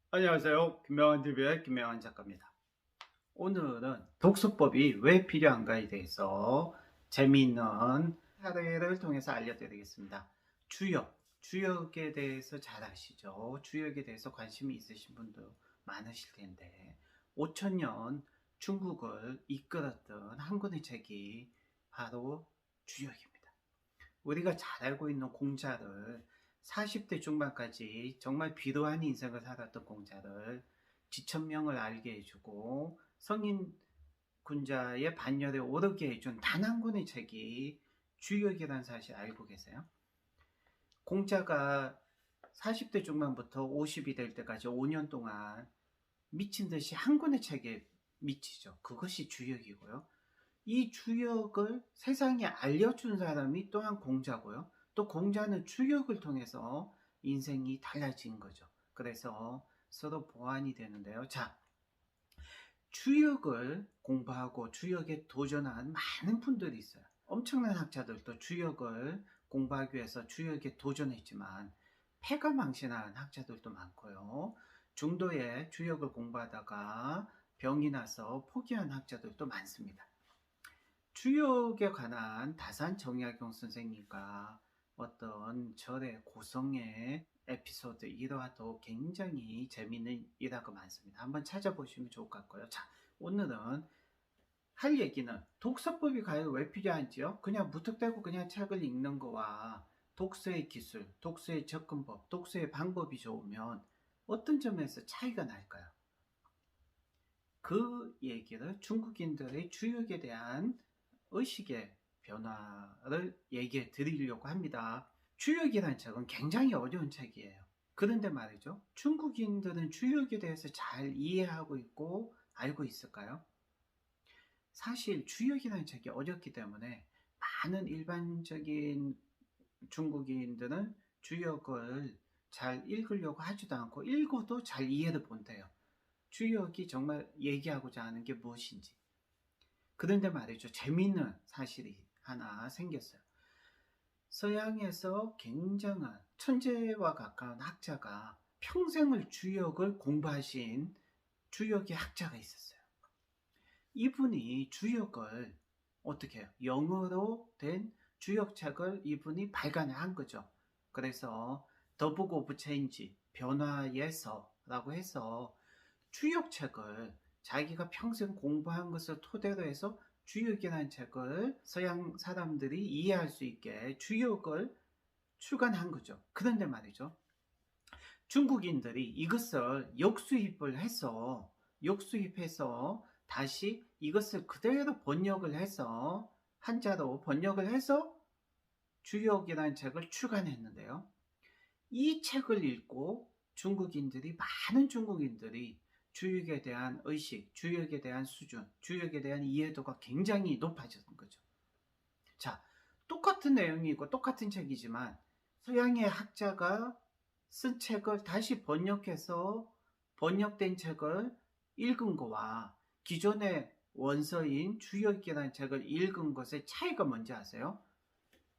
안녕하세요. 김명환TV의 김명환 작가입니다. 오늘은 독서법이 왜 필요한가에 대해서 재미있는 사례를 통해서 알려드리겠습니다. 주역에 대해서 잘 아시죠? 주역에 대해서 관심이 있으신 분도 많으실 텐데 5천년 중국을 이끌었던 한 권의 책이 바로 주역입니다. 우리가 잘 알고 있는 공자를 40대 중반까지 정말 비루한 인생을 살았던 공자를 지천명을 알게 해주고 성인 군자의 반열에 오르게 해준 단 한 권의 책이 주역이라는 사실 알고 계세요? 공자가 40대 중반부터 50이 될 때까지 5년 동안 미친 듯이 한 권의 책에 미치죠. 그것이 주역이고요. 이 주역을 세상에 알려준 사람이 또한 공자고요. 또 공자는 주역을 통해서 인생이 달라진 거죠. 그래서 서로 보완이 되는데요. 자, 주역을 공부하고 주역에 도전한 많은 분들이 있어요. 엄청난 학자들도 주역을 공부하기 위해서 주역에 도전했지만 패가망신한 학자들도 많고요. 중도에 주역을 공부하다가 병이 나서 포기한 학자들도 많습니다. 주역에 관한 다산 정약용 선생님과 어떤 절의 고성의 에피소드 일화도 굉장히 재미있는 일화가 많습니다. 한번 찾아보시면 좋을 것 같고요. 자, 오늘은 할 얘기는 독서법이 과연 왜 필요한지요? 그냥 무턱대고 그냥 책을 읽는 거와 독서의 기술, 독서의 접근법, 독서의 방법이 좋으면 어떤 점에서 차이가 날까요? 그 얘기를 중국인들의 주역에 대한 의식의 변화를 얘기해 드리려고 합니다. 주역이라는 책은 굉장히 어려운 책이에요. 그런데 말이죠. 중국인들은 주역에 대해서 잘 이해하고 있고 알고 있을까요? 사실 주역이라는 책이 어렵기 때문에 많은 일반적인 중국인들은 주역을 잘 읽으려고 하지도 않고 읽어도 잘 이해를 못해요. 주역이 정말 얘기하고자 하는 게 무엇인지. 그런데 말이죠. 재미있는 사실이 하나 생겼어요. 서양에서 굉장한 천재와 가까운 학자가 평생을 주역을 공부하신 주역의 학자가 있었어요. 이분이 주역을 어떻게 해요? 영어로 된 주역책을 이분이 발간을 한 거죠. 그래서 The Book of Change, 변화의 서라고 해서 주역책을 자기가 평생 공부한 것을 토대로 해서 주역이라는 책을 서양 사람들이 이해할 수 있게 주역을 출간한 거죠. 그런데 말이죠. 중국인들이 이것을 역수입해서 다시 이것을 그대로 번역을 해서 한자로 번역을 해서 주역이라는 책을 출간했는데요. 이 책을 읽고 많은 중국인들이 주역에 대한 의식, 주역에 대한 수준, 주역에 대한 이해도가 굉장히 높아진 거죠. 자, 똑같은 내용이고 똑같은 책이지만 서양의 학자가 쓴 책을 다시 번역해서 번역된 책을 읽은 거와 기존의 원서인 주역이라는 책을 읽은 것의 차이가 뭔지 아세요?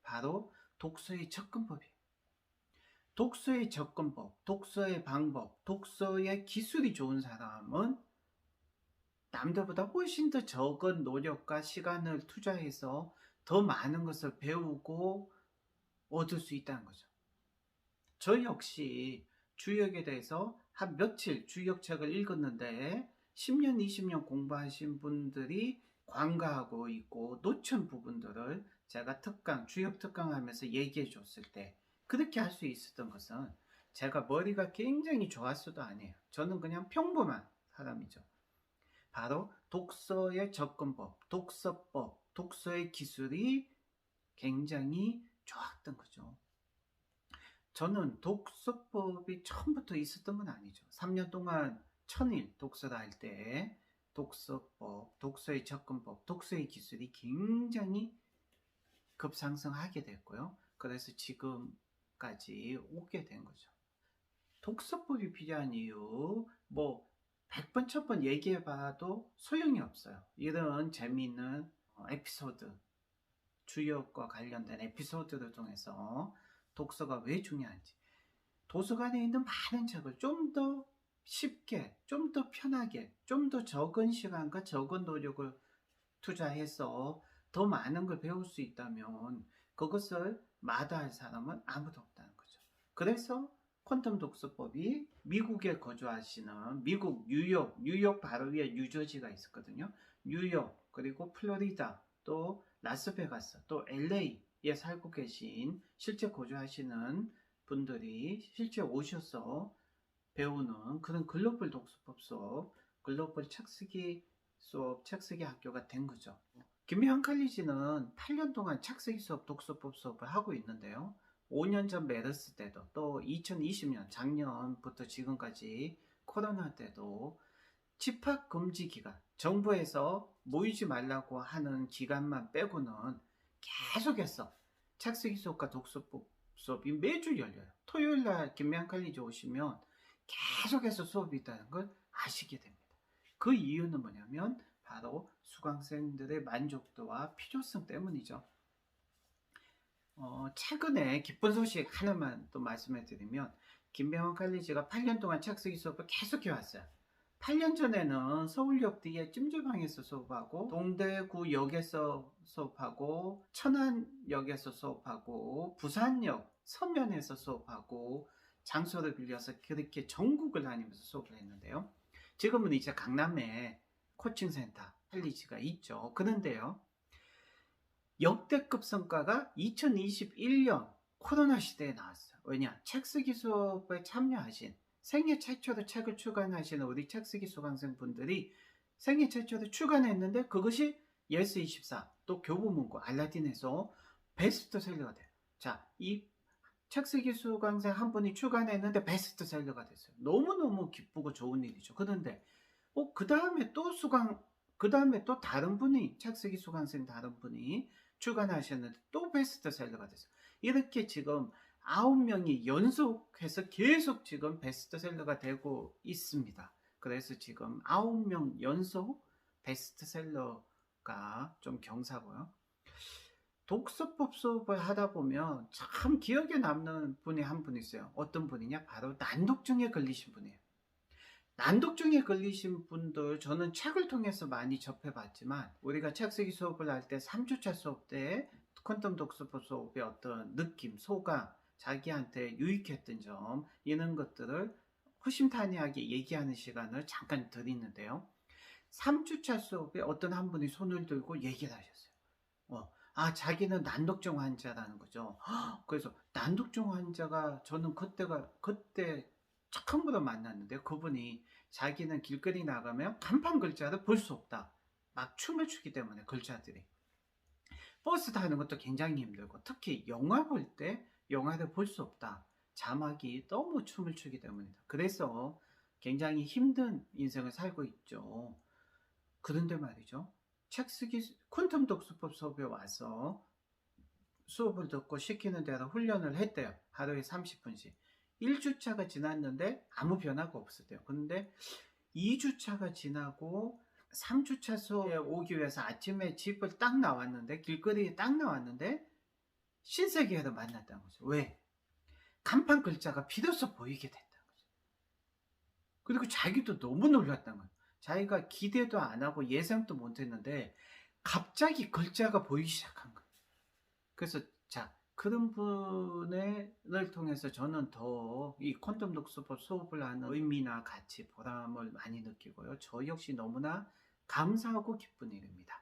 바로 독서의 접근법이에요. 독서의 접근법, 독서의 방법, 독서의 기술이 좋은 사람은 남들보다 훨씬 더 적은 노력과 시간을 투자해서 더 많은 것을 배우고 얻을 수 있다는 거죠. 저 역시 주역에 대해서 한 며칠 주역책을 읽었는데 10년, 20년 공부하신 분들이 관가하고 있고 놓친 부분들을 제가 주역 특강 하면서 얘기해 줬을 때 그렇게 할 수 있었던 것은 제가 머리가 굉장히 좋았어도 아니에요. 저는 그냥 평범한 사람이죠. 바로 독서의 접근법, 독서법, 독서의 기술이 굉장히 좋았던 거죠. 저는 독서법이 처음부터 있었던 건 아니죠. 3년 동안 천일 독서를 할 때 독서법, 독서의 접근법, 독서의 기술이 굉장히 급상승하게 됐고요. 그래서 지금까지 오게 된 거죠. 독서법이 필요한 이유, 100번, 1000번 얘기해봐도 소용이 없어요. 이런 재미있는 에피소드, 주역과 관련된 에피소드를 통해서 독서가 왜 중요한지, 도서관에 있는 많은 책을 좀 더 쉽게, 좀 더 편하게, 좀 더 적은 시간과 적은 노력을 투자해서 더 많은 걸 배울 수 있다면 그것을 마다할 사람은 아무도 없다는 거죠. 그래서 퀀텀 독서법이 미국에 거주하시는 미국 뉴욕 바로 위에 뉴저지가 있었거든요. 뉴욕 그리고 플로리다 또 라스베가스 또 LA에 살고 계신 실제 거주하시는 분들이 실제 오셔서 배우는 그런 글로벌 독서법 수업, 글로벌 책쓰기 학교가 된 거죠. 김미환 칼리지는 8년 동안 책쓰기 수업, 독서법 수업을 하고 있는데요. 5년 전 메르스 때도 또 2020년 작년부터 지금까지 코로나 때도 집합 금지 기간, 정부에서 모이지 말라고 하는 기간만 빼고는 계속해서 책쓰기 수업과 독서법 수업이 매주 열려요. 토요일 날 김미환 칼리지 오시면 계속해서 수업이 있다는 걸 아시게 됩니다. 그 이유는 뭐냐면 바로 수강생들의 만족도와 필요성 때문이죠. 최근에 기쁜 소식 하나만 또 말씀해 드리면 김미환 칼리지가 8년 동안 책쓰기 수업을 계속 해왔어요. 8년 전에는 서울역 뒤에 찜질방에서 수업하고 동대구역에서 수업하고 천안역에서 수업하고 부산역 서면에서 수업하고 장소를 빌려서 그렇게 전국을 다니면서 수업을 했는데요. 지금은 이제 강남에 코칭센터 칼리지가 있죠. 그런데요. 역대급 성과가 2021년 코로나 시대에 나왔어요. 왜냐? 책쓰기 수업에 참여하신 생애 최초로 책을 출간하시는 우리 책쓰기 수강생분들이 생애 최초로 출간했는데 그것이 예스24 또 교보문고 알라딘에서 베스트셀러가 돼요. 자, 이 책쓰기 수강생 한 분이 출간했는데 베스트셀러가 됐어요. 너무너무 기쁘고 좋은 일이죠. 그런데 그 다음에 또 다른 분이 책쓰기 수강생 다른 분이 출간하셨는데 또 베스트셀러가 됐어요. 이렇게 지금 9명이 연속해서 계속 지금 베스트셀러가 되고 있습니다. 그래서 지금 9명 연속 베스트셀러가 좀 경사고요. 독서법 수업을 하다 보면 참 기억에 남는 분이 한 분 있어요. 어떤 분이냐? 바로 난독증에 걸리신 분이에요. 난독증에 걸리신 분들 저는 책을 통해서 많이 접해봤지만 우리가 책쓰기 수업을 할 때 3주차 수업 때 퀀텀 독서법 수업의 어떤 느낌, 소감, 자기한테 유익했던 점 이런 것들을 허심탄회하게 얘기하는 시간을 잠깐 드리는데요. 3주차 수업에 어떤 한 분이 손을 들고 얘기를 하셨어요. 자기는 난독증 환자라는 거죠. 그래서 난독증 환자가 저는 그때 처음으로 만났는데 그분이 자기는 길거리 나가면 간판 글자를 볼 수 없다. 막 춤을 추기 때문에 글자들이. 버스 타는 것도 굉장히 힘들고 특히 영화 볼 때 영화를 볼 수 없다. 자막이 너무 춤을 추기 때문이다. 그래서 굉장히 힘든 인생을 살고 있죠. 그런데 말이죠. 책쓰기 퀀텀 독서법 수업에 와서 수업을 듣고 시키는 대로 훈련을 했대요. 하루에 30분씩. 1주차가 지났는데 아무 변화가 없었대요. 그런데 2주차가 지나고 3주차 수업에 오기 위해서 아침에 집을 딱 나왔는데 길거리에 딱 나왔는데 신세계를 만났다는 거죠. 왜? 간판 글자가 비로소 보이게 됐다는 거죠. 그리고 자기도 너무 놀랐다는 거예요. 자기가 기대도 안 하고 예상도 못 했는데 갑자기 글자가 보이기 시작한 거예요. 그래서 그런 분을 통해서 저는 더 이 퀀텀 독서법 수업을 하는 의미나 가치, 보람을 많이 느끼고요. 저 역시 너무나 감사하고 기쁜 일입니다.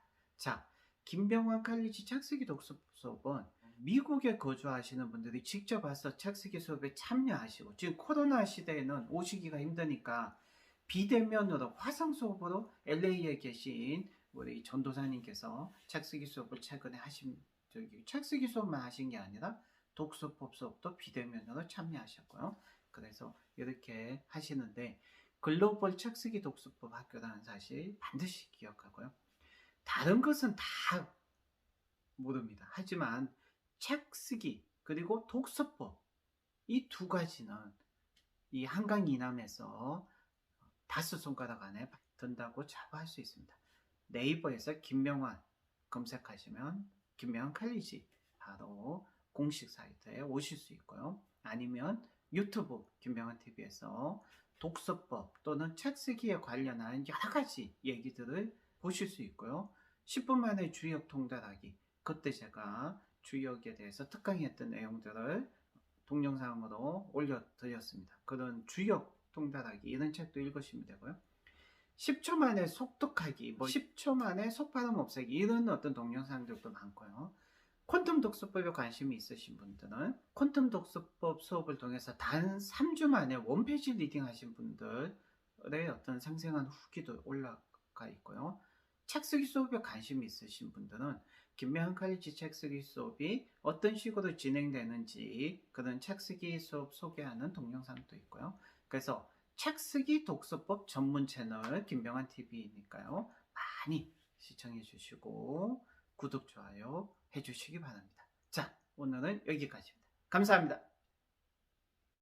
김병환 칼리지 책쓰기 독서법 수업은 미국에 거주하시는 분들이 직접 와서 책쓰기 수업에 참여하시고 지금 코로나 시대에는 오시기가 힘드니까 비대면으로 화상 수업으로 LA에 계신 우리 전도사님께서 책쓰기 수업을 최근에 책쓰기 수업만 하신 게 아니라 독서법 수업도 비대면으로 참여하셨고요. 그래서 이렇게 하시는데 글로벌 책쓰기 독서법 학교라는 사실 반드시 기억하고요. 다른 것은 다 모릅니다. 하지만 책쓰기 그리고 독서법 이 두 가지는 이 한강 이남에서 5손가락 안에 든다고 자부할 수 있습니다. 네이버에서 김명환 검색하시면 김명환 칼리지 바로 공식 사이트에 오실 수 있고요. 아니면 유튜브 김명환 TV에서 독서법 또는 책 쓰기에 관련한 여러 가지 얘기들을 보실 수 있고요. 10분 만에 주역 통달하기. 그때 제가 주역에 대해서 특강했던 내용들을 동영상으로 올려드렸습니다. 그런 주역 통달하기 이런 책도 읽으시면 되고요. 10초 만에 속독하기, 10초 만에 속발음 없애기 이런 어떤 동영상들도 많고요. 퀀텀 독서법에 관심이 있으신 분들은 퀀텀 독서법 수업을 통해서 단 3주 만에 원페이지 리딩 하신 분들의 어떤 생생한 후기도 올라가 있고요. 책 쓰기 수업에 관심이 있으신 분들은 김명한 칼리지 책 쓰기 수업이 어떤 식으로 진행되는지 그런 책 쓰기 수업 소개하는 동영상도 있고요. 그래서 책 쓰기 독서법 전문 채널 김명한 TV니까요. 많이 시청해 주시고 구독, 좋아요 해주시기 바랍니다. 자, 오늘은 여기까지입니다. 감사합니다.